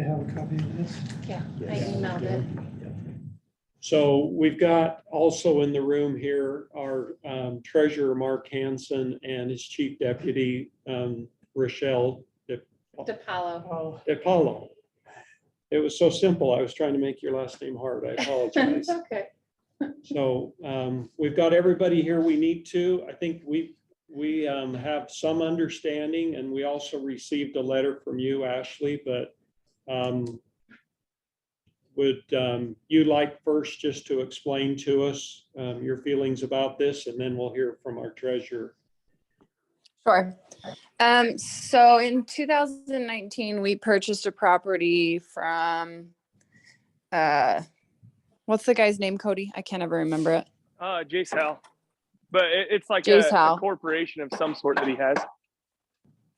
I have a copy of this. Yeah, I Yes. emailed it. So we've got also in the room here our treasurer, Mark Hansen, and his chief deputy, Rachelle DePaolo. Oh, DePaolo. It was so simple. I was trying to make your last name hard. I apologize. It's okay. So we've got everybody here we need to. I think we have some understanding, and we also received a letter from you, Ashley, but would you like first just to explain to us your feelings about this, and then we'll hear from our treasurer. Sure. So in 2019, we purchased a property from, what's the guy's name, Cody? I can't ever remember it. Jace Hal. But it's like Jace a Hal. corporation of some sort that he has.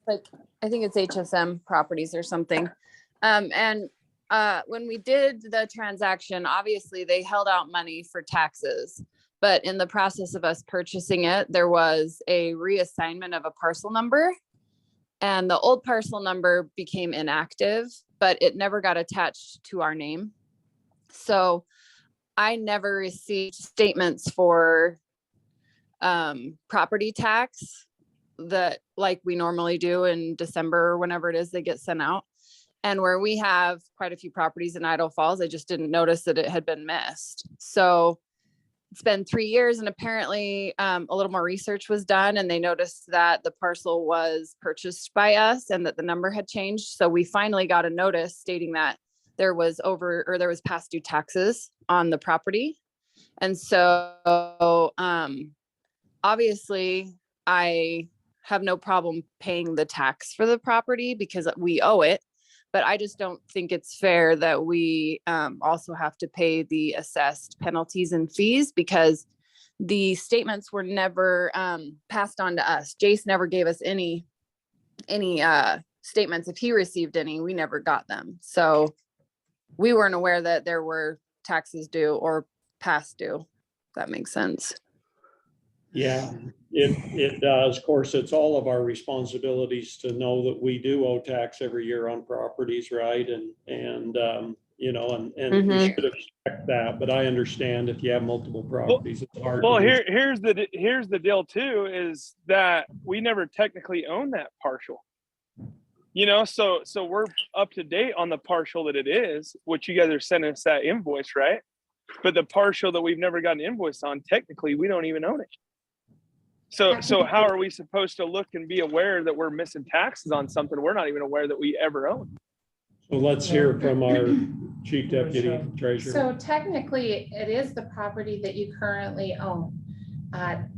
Like, I think it's HSM Properties or something. When we did the transaction, obviously they held out money for taxes. But in the process of us purchasing it, there was a reassignment of a parcel number. And the old parcel number became inactive, but it never got attached to our name. So I never received statements for property tax that like we normally do in December or whenever it is they get sent out. And where we have quite a few properties in Idaho Falls, I just didn't notice that it had been missed. So it's been 3 years, and apparently a little more research was done, and they noticed that the parcel was purchased by us and that the number had changed. So we finally got a notice stating that there was past due taxes on the property. And so obviously I have no problem paying the tax for the property because we owe it. But I just don't think it's fair that we also have to pay the assessed penalties and fees because the statements were never passed on to us. Jace never gave us any statements. If he received any, we never got them. So we weren't aware that there were taxes due or past due. If that makes sense. Yeah, it does. Of course, it's all of our responsibilities to know that we do owe tax every year on properties, right? And you know, and we should expect that. But I understand if you have multiple properties, it's hard. Well, here's the deal too, is that we never technically own that partial. You know, so we're up to date on the partial that it is, which you guys are sending us that invoice, right? But the partial that we've never gotten an invoice on, technically, we don't even own it. So how are we supposed to look and be aware that we're missing taxes on something we're not even aware that we ever own? So let's hear from our chief deputy treasurer. So technically, it is the property that you currently own.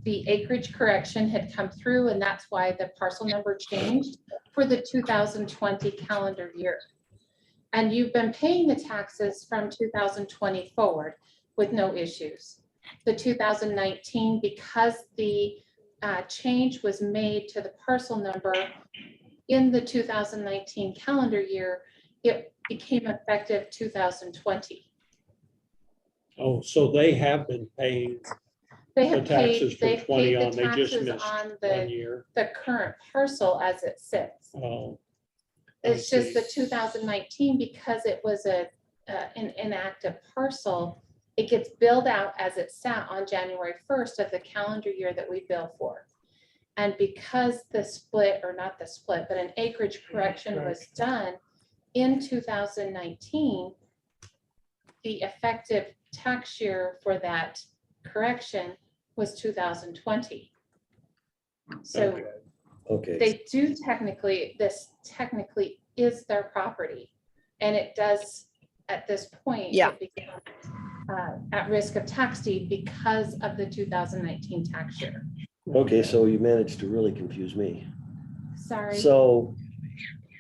The acreage correction had come through, and that's why the parcel number changed for the 2020 calendar year. And you've been paying the taxes from 2020 forward with no issues. The 2019, because the change was made to the parcel number in the 2019 calendar year, it became effective 2020. Oh, so they have been paying They the have taxes paid, from 20 on, the they just taxes missed on 1 year. the current parcel as it sits. Oh, It's I just the see. 2019, because it was an inactive parcel, it gets billed out as it sat on January 1st of the calendar year that we bill for. And because the split, or not the split, but an acreage correction was done in 2019, the effective tax year for that correction was 2020. So Okay. they do technically, this technically is their property. And it does, at this point, Yeah. it becomes at risk of tax deed because of the 2019 tax year. Okay, so you managed to really confuse me. Sorry. So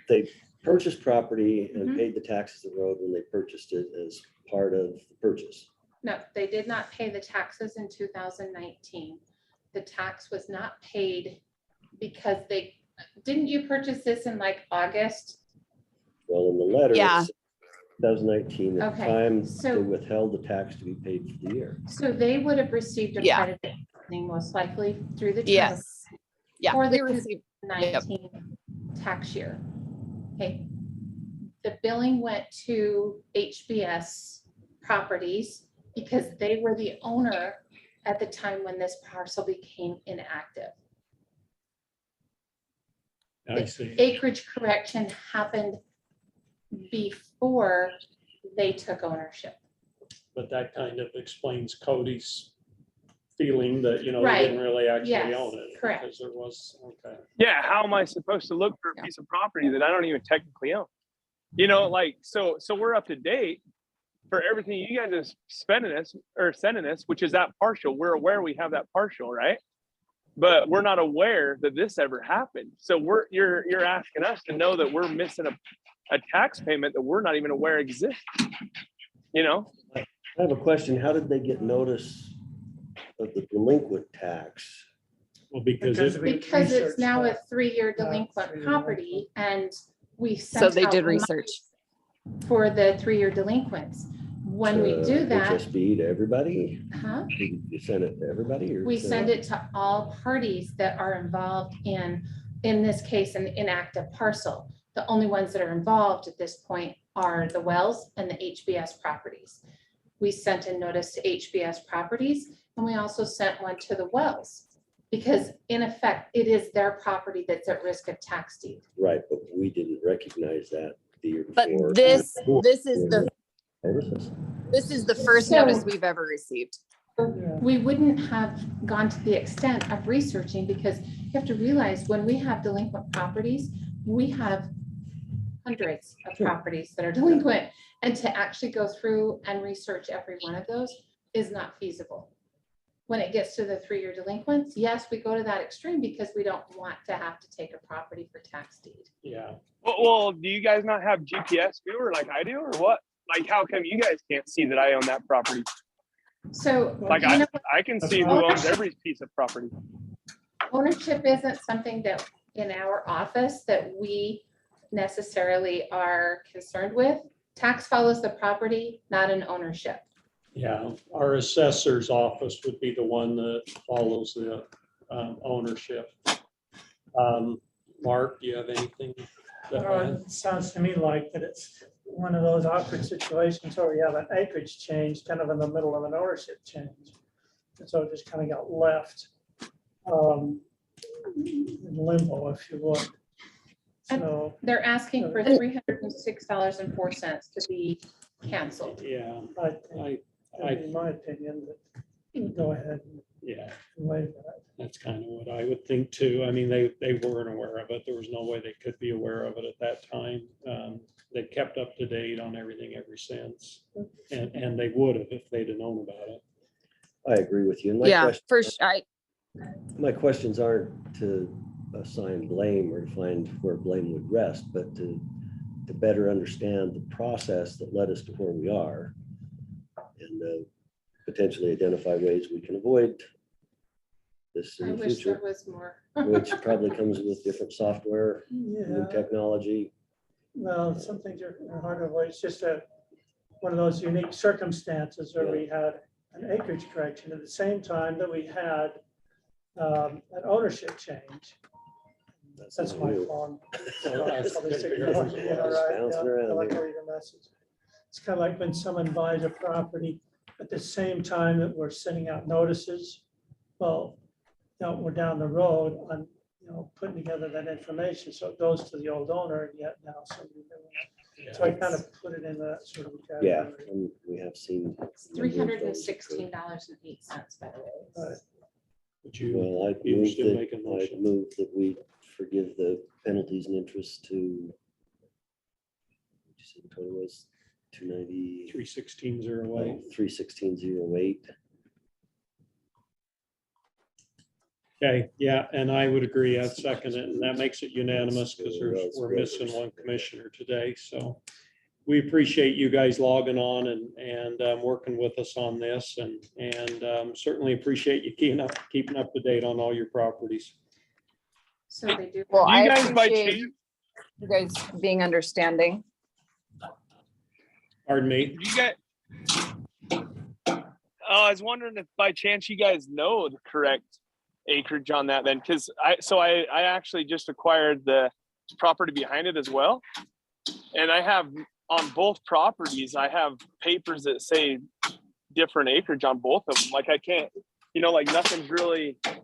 they purchased property and Mhm. paid the taxes of the road when they purchased it as part of the purchase. No, they did not pay the taxes in 2019. The tax was not paid because didn't you purchase this in like August? Well, in the letter, Yeah. it's 2019, at the Okay, time, so- they withheld the tax to be paid for the year. So they would have received a Yeah. credit most likely through the Yes. Yeah. For the We received, 2019 tax year. Okay. the billing went to HBS Properties because they were the owner at the time when this parcel became inactive. I see. Acreage correction happened before they took ownership. But that kind of explains Cody's feeling that, you know, he Right. didn't really actually Yes, own it. correct. Because there was, okay. Yeah, how am I supposed to look for a Yeah. piece of property that I don't even technically own? You know, like, so we're up to date for everything you guys are sending us, which is that partial. We're aware we have that partial, right? But we're not aware that this ever happened. So you're asking us to know that we're missing a tax payment that we're not even aware exists. You know? I have a question. How did they get notice of the delinquent tax? Well, because Because it's now a 3-year Yeah, delinquent 3-year property, and we So sent they out did reminders research. for the 3-year delinquents. When we do that, HSB to everybody? huh? You send it to everybody or? We send it to all parties that are involved in this case, an inactive parcel. The only ones that are involved at this point are the Wells and the HBS Properties. We sent a notice to HBS Properties, and we also sent one to the Wells, because in effect, it is their property that's at risk of tax deed. Right, but we didn't recognize that the year But before. this is the Notices. first So- notice we've ever received. We wouldn't have gone to the extent of researching, because you have to realize when we have delinquent properties, we have hundreds of Sure. properties that are delinquent. And to actually go through and research every one of those is not feasible. When it gets to the 3-year delinquents, yes, we go to that extreme because we don't want to have to take a property for tax deed. yeah, Well, do you guys not have GPS viewer like I do, or what? Like, how come you guys can't see that I own that property? So, Like, you know, I can see who owns every piece of property. ownership isn't something that in our office that we necessarily are concerned with. Tax follows the property, not an ownership. yeah. Our assessor's office would be the one that follows the ownership. Mark, do you have anything? to add? It sounds to me like that it's one of those awkward situations where we have an acreage change kind of in the middle of an ownership change. And so it just kind of got left in limbo, if you would. So They're asking for $306.04 to be canceled. Yeah, I think, in my opinion, that go ahead yeah, and waive that. that's kind of what I would think too. I mean, they weren't aware of it. There was no way they could be aware of it at that time. They kept up to date on everything ever since. And they would have if they'd have known about it. I agree with you. And Yeah, first, my questions aren't to assign blame or to find where blame would rest, but to better understand the process that led us to where we are, and potentially identify ways we can avoid this I in the wish there future, was more. which probably comes with different software, new Yeah, technology. well, some things are hard to avoid. It's just one of those unique circumstances where we had an acreage correction at the same time that we had an ownership change. That's my new. phone. It's Probably bouncing 6 o'clock, yeah, right, around yeah, here. I like to leave a message. It's kind of like when someone buys a property at the same time that we're sending out notices. Well, we're down the road on, putting together that information, so it goes to the old owner, and yet now somebody new. So I kind of put it in that sort of Yeah, category. and we have seen. It's $316.08, by the way. Right. Would you Well, be interested in making a I'd motion? move that we forgive the penalties and interest to, what you said the total was 290, 31608. 31608. Okay, yeah, and I would agree. I'd second it, and that makes it unanimous because we're missing one commissioner today. So we appreciate you guys logging on and working with us on this, and certainly appreciate you keeping up to date on all your properties. So they do. well, Do I you guys by appreciate chance, you guys being understanding. Pardon me? you guys, I was wondering if by chance you guys know the correct acreage on that then, because I actually just acquired the property behind it as well. And I have on both properties, I have papers that say different acreage on both of them. Like I can't, like nothing's really Yeah,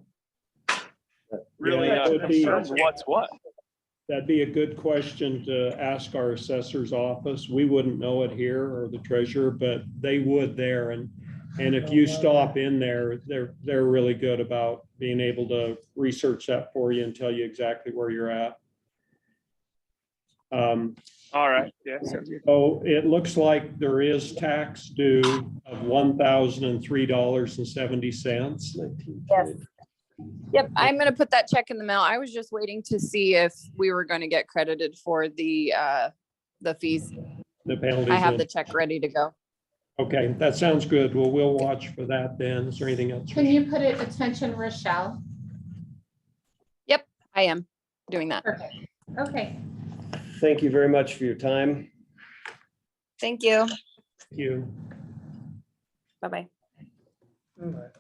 that would be- confirmed what's what. That'd be a good question to ask our assessor's office. We wouldn't know it here or the treasurer, but they would there. And if you stop in there, they're really good about being able to research that for you and tell you exactly where you're at. All right. Yeah. Sounds good. So it looks like there is tax due of $1,003.70. 19. Yes. Yep, I'm gonna put that check in the mail. I was just waiting to see if we were gonna get credited for the fees. The penalties. I have the check ready to go. Okay, that sounds good. Well, we'll watch for that then. Is there anything else? Can you put it attention, Rachelle? Yep, I am doing that. Perfect. Okay. Thank you very much for your time. Thank you. Thank you. Bye-bye. All right.